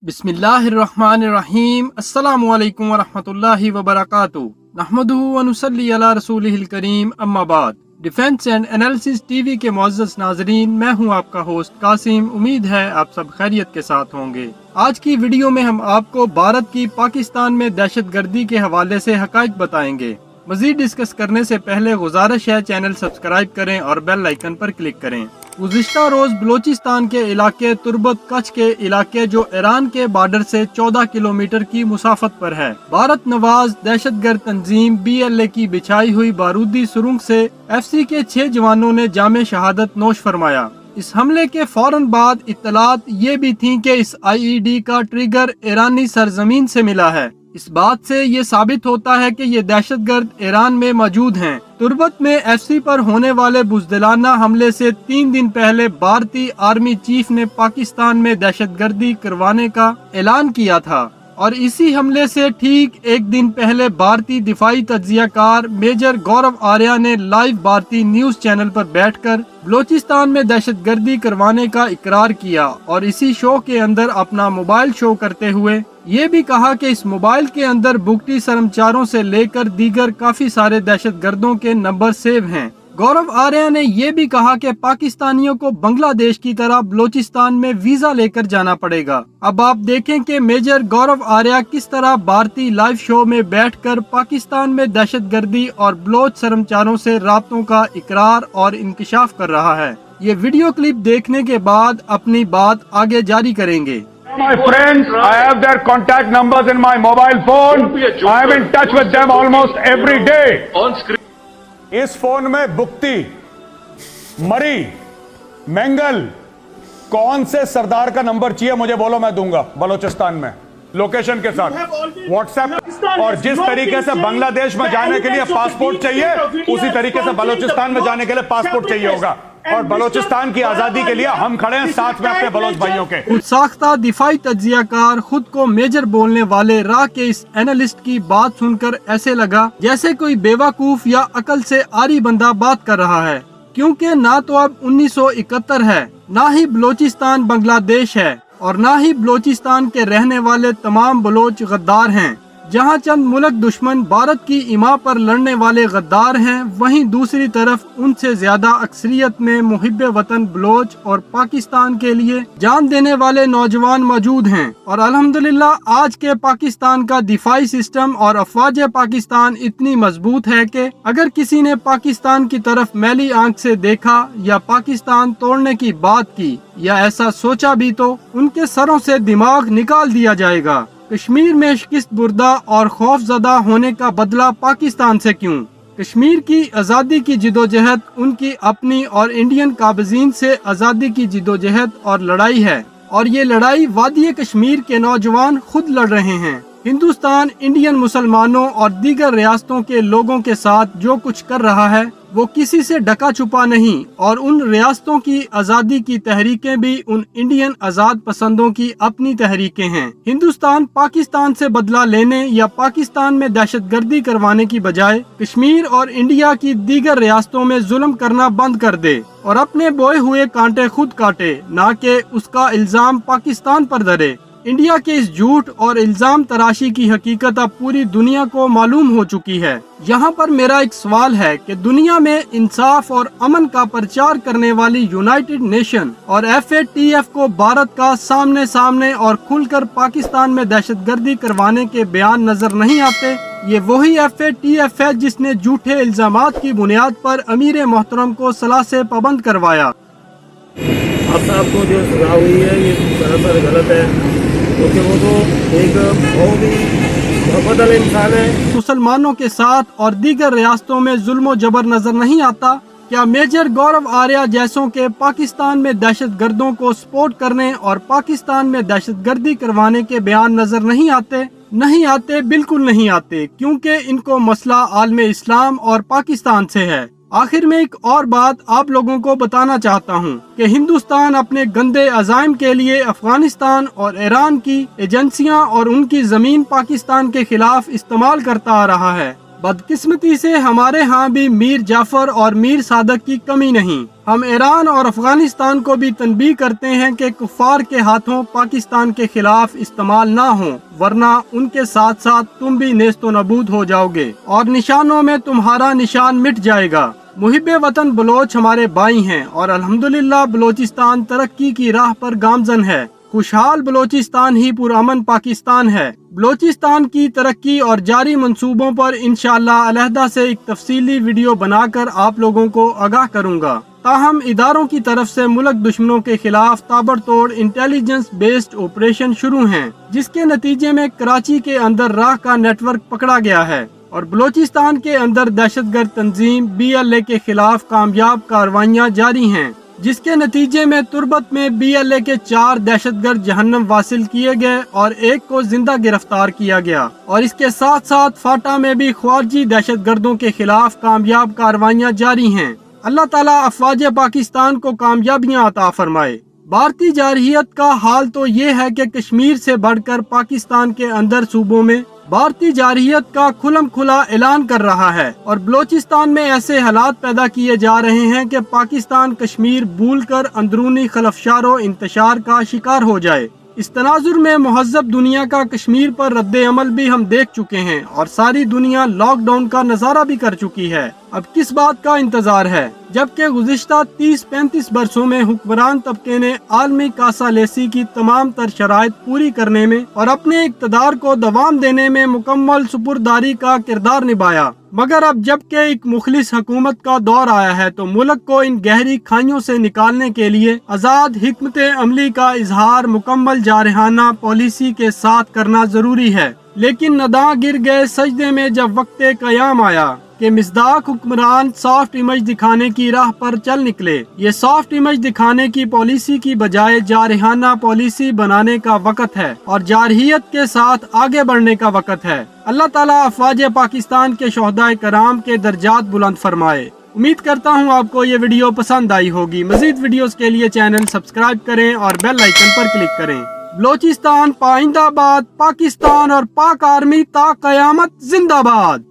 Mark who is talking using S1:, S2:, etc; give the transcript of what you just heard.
S1: बिस्मिल्लाहिर्रहमानिर्रहीम। अस्सलामु अलैकुम वरहमतुल्लाहि वबरकातुहू। नहमदुहु व नुसल्ली अला रसूलिहिल करीम, अम्मा बाद। डिफेंस एंड एनालिसिस टीवी के मुअज़्ज़ज़ नाज़रीन, मैं हूं आपका होस्ट कासिम। उम्मीद है आप सब खैरियत के साथ होंगे। आज की वीडियो में हम आपको भारत की पाकिस्तान में दहशतगर्दी के हवाले से हक़ाइक़ बताएंगे। मज़ीद डिस्कस करने से पहले गुजारिश है, चैनल सब्सक्राइब करें और बेल आइकन पर क्लिक करें। गुज़िश्ता रोज बलोचिस्तान के इलाके तुर्बत कच्छ के इलाके जो ईरान के बॉर्डर से 14 किलोमीटर की मुसाफत पर है, भारत नवाज दहशतगर्द तंजीम BLA की बिछाई हुई बारूदी सुरंग से FC के 6 जवानों ने जामे शहादत नोश फरमाया। इस हमले के फौरन बाद इत्तलात ये भी थी कि इस IED का ट्रिगर ईरानी सरजमीन से मिला है। इस बात से ये साबित होता है कि ये दहशतगर्द ईरान में मौजूद हैं। तुर्बत में FC पर होने वाले बुज़दिलाना हमले से 3 दिन पहले भारतीय आर्मी चीफ ने पाकिस्तान में दहशतगर्दी करवाने का ऐलान किया था और इसी हमले से ठीक एक दिन पहले भारतीय दिफाई तज्जियाकार मेजर गौरव आर्या ने लाइव भारतीय न्यूज चैनल पर बैठकर बलोचिस्तान में दहशतगर्दी करवाने का इकरार किया और इसी शो के अंदर अपना मोबाइल शो करते हुए ये भी कहा कि इस मोबाइल के अंदर बुगटी सरमचारों से लेकर दीगर काफी सारे दहशतगर्दों के नंबर सेव हैं। गौरव आर्या ने ये भी कहा कि पाकिस्तानियों को बांग्लादेश की तरह बलोचिस्तान में वीजा लेकर जाना पड़ेगा। अब आप देखें कि मेजर गौरव आर्या किस तरह भारतीय लाइव शो में बैठकर पाकिस्तान में दहशतगर्दी और बलोच सरमचारों से राब्तों का इकरार और इंकिशाफ कर रहा है। ये वीडियो क्लिप देखने के बाद अपनी बात आगे जारी करेंगे।
S2: My friends, I have their contact numbers in my mobile phone. I am in touch with them almost every day.
S3: On screen.
S2: इस फोन में बुक्ति, मरी, मेंगल, कौन से सरदार का नंबर चाहिए मुझे बोलो, मैं दूंगा बलोचिस्तान में लोकेशन के साथ व्हाट्सएप। और जिस तरीके से बांग्लादेश में जाने के लिए पासपोर्ट चाहिए, उसी तरीके से बलोचिस्तान में जाने के लिए पासपोर्ट चाहिए होगा। और बलोचिस्तान की आजादी के लिए हम खड़े हैं साथ में अपने बलोच भाइयों के।
S1: उत्साहता दिफाई तज्जियाकार खुद को मेजर बोलने वाले रा के इस एनालिस्ट की बात सुनकर ऐसे लगा जैसे कोई बेवकूफ या अकल से आरी बंदा बात कर रहा है, क्योंकि ना तो अब 1971 है, ना ही बलोचिस्तान बांग्लादेश है और ना ही बलोचिस्तान के रहने वाले तमाम बलोच गद्दार हैं। जहां चंद मुल्क दुश्मन भारत की इमा पर लड़ने वाले गद्दार हैं, वहीं दूसरी तरफ उनसे ज्यादा अक्सरियत में मुहिब्बे वतन बलोच और पाकिस्तान के लिए जान देने वाले नौजवान मौजूद हैं। और अल्हम्दुलिल्लाह आज के पाकिस्तान का दिफाई सिस्टम और अफवाज पाकिस्तान इतनी मजबूत है कि अगर किसी ने पाकिस्तान की तरफ मैली आंख से देखा या पाकिस्तान तोड़ने की बात की या ऐसा सोचा भी तो उनके सरों से दिमाग निकाल दिया जाएगा। कश्मीर में शिकस्त बुर्दा और खौफजदा होने का बदला पाकिस्तान से क्यों? कश्मीर की आज़ादी की जिदोजहद उनकी अपनी और इंडियन काबिज़ीन से आज़ादी की जिदोजहद और लड़ाई है, और ये लड़ाई वादी कश्मीर के नौजवान खुद लड़ रहे हैं। हिंदुस्तान इंडियन मुसलमानों और दीगर रियासतों के लोगों के साथ जो कुछ कर रहा है वो किसी से ढका छुपा नहीं, और उन रियासतों की आज़ादी की तहरीकें भी उन इंडियन आज़ाद पसंदों की अपनी तहरीकें हैं। हिंदुस्तान पाकिस्तान से बदला लेने या पाकिस्तान में दहशतगर्दी करवाने की बजाय कश्मीर और इंडिया की दीगर रियासतों में जुल्म करना बंद कर दे और अपने बोए हुए कांटे खुद काटे, ना कि उसका इल्जाम पाकिस्तान पर धरे। इंडिया के इस झूठ और इल्जाम तराशी की हकीकत अब पूरी दुनिया को मालूम हो चुकी है। यहाँ पर मेरा एक सवाल है कि दुनिया में इंसाफ और अमन का प्रचार करने वाली यूनाइटेड नेशन और FATF को भारत का सामने सामने और खुलकर पाकिस्तान में दहशतगर्दी करवाने के बयान नजर नहीं आते। ये वही FATF है जिसने झूठे इल्जामात की बुनियाद पर अमीर मोहतरम को सलाह से पाबंद करवाया।
S4: आप साहब को जो सजा हुई है ये सरासर गलत है, क्योंकि वो तो एक बहुत ही बदल इंसान है।
S1: मुसलमानों के साथ और दीगर रियासतों में जुल्म जबर नजर नहीं आता? क्या मेजर गौरव आर्या जैसों के पाकिस्तान में दहशतगर्दों को सपोर्ट करने और पाकिस्तान में दहशतगर्दी करवाने के बयान नजर नहीं आते? नहीं आते, बिल्कुल नहीं आते, क्योंकि इनको मसला आलमे इस्लाम और पाकिस्तान से है। आखिर में एक और बात आप लोगों को बताना चाहता हूँ कि हिंदुस्तान अपने गंदे अज़ाइम के लिए अफगानिस्तान और ईरान की एजेंसियां और उनकी जमीन पाकिस्तान के खिलाफ इस्तेमाल करता आ रहा है। बदकिस्मती से हमारे यहाँ भी मीर जाफर और मीर सादक की कमी नहीं। हम ईरान और अफगानिस्तान को भी तनबीह करते हैं कि कुफार के हाथों पाकिस्तान के खिलाफ इस्तेमाल ना हो, वरना उनके साथ साथ तुम भी नेस्तो नबूद हो जाओगे और निशानों में तुम्हारा निशान मिट जाएगा। मुहिब्बे वतन बलोच हमारे भाई हैं और अल्हम्दुलिल्लाह बलोचिस्तान तरक्की की राह पर गामजन है। खुशहाल बलोचिस्तान ही पुरअमन पाकिस्तान है। बलोचिस्तान की तरक्की और जारी मंसूबों पर इंशाअल्लाह अलहदा से एक तफसीली वीडियो बनाकर आप लोगों को आगाह करूंगा। ताहम इदारों की तरफ से मुल्क दुश्मनों के खिलाफ ताबड़तोड़ इंटेलिजेंस बेस्ड ऑपरेशन शुरू हैं, जिसके नतीजे में कराची के अंदर राह का नेटवर्क पकड़ा गया है और बलोचिस्तान के अंदर दहशतगर्द तंजीम BLA के खिलाफ कामयाब कार्रवाइयाँ जारी हैं, जिसके नतीजे में तुर्बत में BLA के 4 दहशतगर्द जहन्नम वासिल किए गए और एक को जिंदा गिरफ्तार किया गया और इसके साथ साथ फाटा में भी ख्वारजी दहशतगर्दों के खिलाफ कामयाब कार्रवाइयाँ जारी हैं। अल्लाह ताला अफवाज पाकिस्तान को कामयाबियाँ अता फरमाए। भारतीय जारहियत का हाल तो ये है कि कश्मीर से बढ़कर पाकिस्तान के अंदर सूबों में भारतीय जारहियत का खुलम खुला ऐलान कर रहा है और बलोचिस्तान में ऐसे हालात पैदा किए जा रहे हैं कि पाकिस्तान कश्मीर भूलकर अंदरूनी खलफशार इंतशार का शिकार हो जाए। इस तनाजुर में मुहज़्ज़ब दुनिया का कश्मीर पर रद्द अमल भी हम देख चुके हैं और सारी दुनिया लॉकडाउन का नज़ारा भी कर चुकी है। अब किस बात का इंतजार है, जबकि गुज़िश्ता 30-35 बरसों में हुक्मरान तबके ने आलमी कासालेसी की तमाम तर शराइत पूरी करने में और अपने इक़्तिदार को दवाम देने में मुकम्मल सुपुर्दारी का किरदार निभाया, मगर अब जबकि एक मुखलिस हुकूमत का दौर आया है तो मुल्क को इन गहरी खाइयों से निकालने के लिए आज़ाद हिकमत अमली का इजहार मुकम्मल जारहाना पॉलिसी के साथ करना जरूरी है। लेकिन नदा गिर गए सजदे में जब वक्त कयाम आया कि मिज़दाक हुक्मरान सॉफ्ट इमेज दिखाने की राह पर चल निकले। ये सॉफ्ट इमेज दिखाने की पॉलिसी की बजाय जारहाना पॉलिसी बनाने का वक्त है और जारहियत के साथ आगे बढ़ने का वक्त है। अल्लाह ताला अफवाज पाकिस्तान के शोहदाए कराम के दर्जात बुलंद फरमाए। उम्मीद करता हूँ आपको ये वीडियो पसंद आई होगी। मजीद वीडियोस के लिए चैनल सब्सक्राइब करें और बेल आइकन पर क्लिक करें। बलोचिस्तान पाइंदाबाद, पाकिस्तान और पाक आर्मी ता कयामत जिंदाबाद।